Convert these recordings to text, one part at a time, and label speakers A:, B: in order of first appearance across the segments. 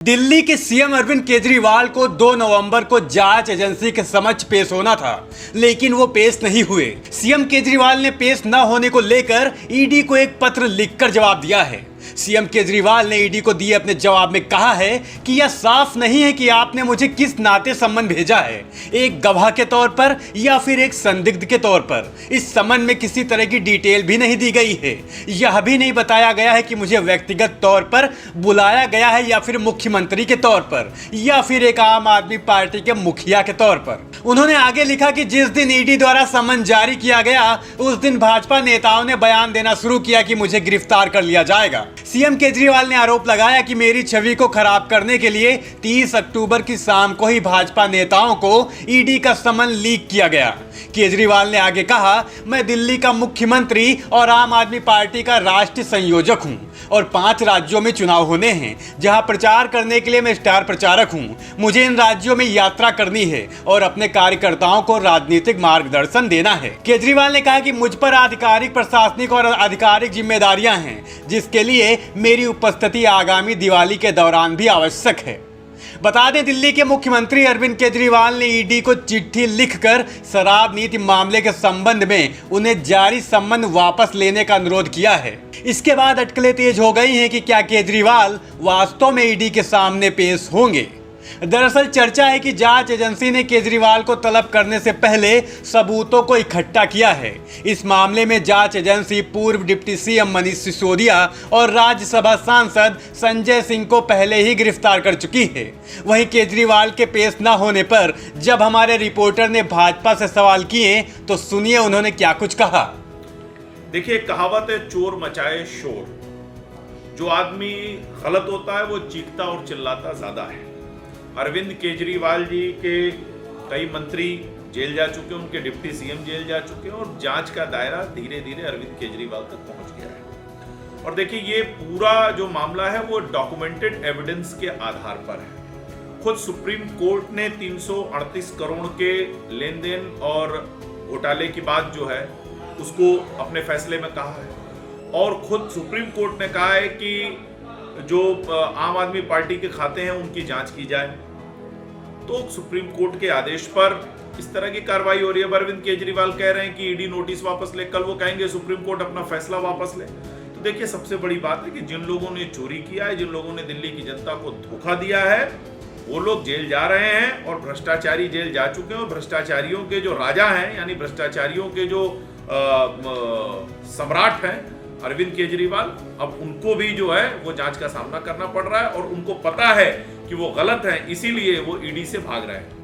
A: दिल्ली के सीएम अरविंद केजरीवाल को 2 नवंबर को जांच एजेंसी के समक्ष पेश होना था, लेकिन वो पेश नहीं हुए। सीएम केजरीवाल ने पेश न होने को लेकर ईडी को एक पत्र लिखकर जवाब दिया है। सीएम केजरीवाल ने ईडी को दिए अपने जवाब में कहा है कि यह साफ नहीं है कि आपने मुझे किस नाते सम्मन भेजा है, एक गवाह के तौर पर या फिर एक संदिग्ध के तौर पर। इस सम्मन में किसी तरह की डिटेल भी नहीं दी गई है। यह भी नहीं बताया गया है कि मुझे व्यक्तिगत तौर पर बुलाया गया है या फिर मुख्यमंत्री के तौर पर या फिर एक आम आदमी पार्टी के मुखिया के तौर पर। उन्होंने आगे लिखा कि जिस दिन ईडी द्वारा सम्मन जारी किया गया उस दिन भाजपा नेताओं ने बयान देना शुरू किया कि मुझे गिरफ्तार कर लिया जाएगा। सीएम केजरीवाल ने आरोप लगाया कि मेरी छवि को खराब करने के लिए 30 अक्टूबर की शाम को ही भाजपा नेताओं को ईडी का सम्मन लीक किया गया। केजरीवाल ने आगे कहा, मैं दिल्ली का मुख्यमंत्री और आम आदमी पार्टी का राष्ट्रीय संयोजक हूं और 5 राज्यों में चुनाव होने हैं जहां प्रचार करने के लिए मैं स्टार प्रचारक हूं। मुझे इन राज्यों में यात्रा करनी है और अपने कार्यकर्ताओं को राजनीतिक मार्गदर्शन देना है। केजरीवाल ने कहा कि मुझ पर आधिकारिक, प्रशासनिक और आधिकारिक जिम्मेदारियां हैं, जिसके लिए मेरी उपस्थिति आगामी दिवाली के दौरान भी आवश्यक है। बता दें, दिल्ली के मुख्यमंत्री अरविंद केजरीवाल ने ईडी को चिट्ठी लिखकर शराब नीति मामले के संबंध में उन्हें जारी सम्मन वापस लेने का अनुरोध किया है। इसके बाद अटकलें तेज हो गई हैं कि क्या केजरीवाल वास्तव में ईडी के सामने पेश होंगे। दरअसल चर्चा है कि जांच एजेंसी ने केजरीवाल को तलब करने से पहले सबूतों को इकट्ठा किया है। इस मामले में जांच एजेंसी पूर्व डिप्टी सीएम मनीष सिसोदिया और राज्यसभा सांसद संजय सिंह को पहले ही गिरफ्तार कर चुकी है। वहीं केजरीवाल के पेश न होने पर जब हमारे रिपोर्टर ने भाजपा से सवाल किए तो सुनिए उन्होंने क्या कुछ कहा।
B: देखिए, कहावत है, चोर मचाए शोर। जो आदमी गलत होता है वो चीखता और चिल्लाता ज्यादा है। अरविंद केजरीवाल जी के कई मंत्री जेल जा चुके हैं, उनके डिप्टी सीएम जेल जा चुके हैं और जांच का दायरा धीरे धीरे अरविंद केजरीवाल तक पहुंच गया है। और देखिए, ये पूरा जो मामला है वो डॉक्यूमेंटेड एविडेंस के आधार पर है। खुद सुप्रीम कोर्ट ने 338 करोड़ के लेन देन और घोटाले की बात जो है उसको अपने फैसले में कहा है और खुद सुप्रीम कोर्ट ने कहा है कि जो आम आदमी पार्टी के खाते हैं उनकी जांच की जाए। तो सुप्रीम कोर्ट के आदेश पर इस तरह की कार्रवाई हो रही है। अरविंद केजरीवाल कह रहे हैं कि ईडी नोटिस वापस ले, कल वो कहेंगे सुप्रीम कोर्ट अपना फैसला वापस ले। तो देखिए, सबसे बड़ी बात है कि जिन लोगों ने चोरी किया है, जिन लोगों ने दिल्ली की जनता को धोखा दिया है, वो लोग जेल जा रहे हैं और भ्रष्टाचारी जेल जा चुके हैं। और भ्रष्टाचारियों के जो राजा हैं, यानी भ्रष्टाचारियों के जो सम्राट हैं अरविंद केजरीवाल, अब उनको भी जो है वो जांच का सामना करना पड़ रहा है और उनको पता है कि वो गलत है, इसीलिए वो ईडी से भाग रहे हैं।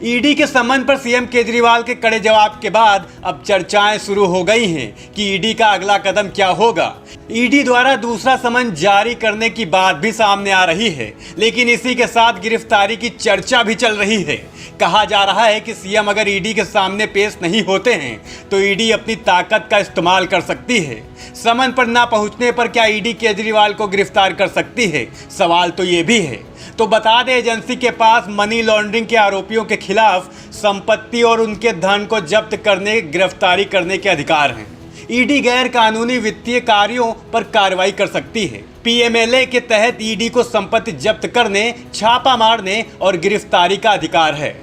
A: ईडी के सम्मन पर सीएम केजरीवाल के कड़े जवाब के बाद अब चर्चाएं शुरू हो गई हैं कि ईडी का अगला कदम क्या होगा। ईडी द्वारा दूसरा सम्मन जारी करने की बात भी सामने आ रही है, लेकिन इसी के साथ गिरफ्तारी की चर्चा भी चल रही है। कहा जा रहा है कि सीएम अगर ईडी के सामने पेश नहीं होते हैं तो ईडी अपनी ताकत का इस्तेमाल कर सकती है। सम्मन पर ना पहुंचने पर क्या ईडी केजरीवाल को गिरफ्तार कर सकती है? सवाल तो ये भी है। तो बता दें, एजेंसी के पास मनी लॉन्ड्रिंग के आरोपियों के खिलाफ संपत्ति और उनके धन को जब्त करने, गिरफ्तारी करने के अधिकार हैं। ईडी गैर कानूनी वित्तीय कार्यों पर कार्रवाई कर सकती है। पीएमएलए के तहत ईडी को संपत्ति जब्त करने, छापा मारने और गिरफ्तारी का अधिकार है।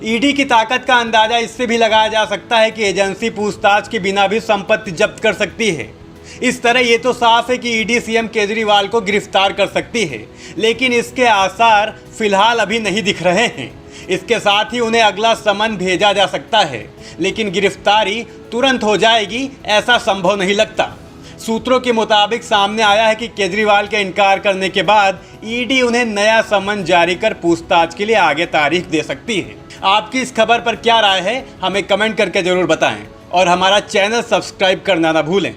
A: ईडी की ताकत का अंदाजा इससे भी लगाया जा सकता है कि एजेंसी पूछताछ के बिना भी संपत्ति जब्त कर सकती है। इस तरह ये तो साफ है कि ईडी सीएम केजरीवाल को गिरफ्तार कर सकती है, लेकिन इसके आसार फिलहाल अभी नहीं दिख रहे हैं। इसके साथ ही उन्हें अगला सम्मन भेजा जा सकता है, लेकिन गिरफ्तारी तुरंत हो जाएगी ऐसा संभव नहीं लगता। सूत्रों के मुताबिक सामने आया है कि केजरीवाल के इनकार करने के बाद ईडी उन्हें नया सम्मन जारी कर पूछताछ के लिए आगे तारीख दे सकती है। आपकी इस खबर पर क्या राय है, हमें कमेंट करके जरूर बताएं और हमारा चैनल सब्सक्राइब करना ना भूलें।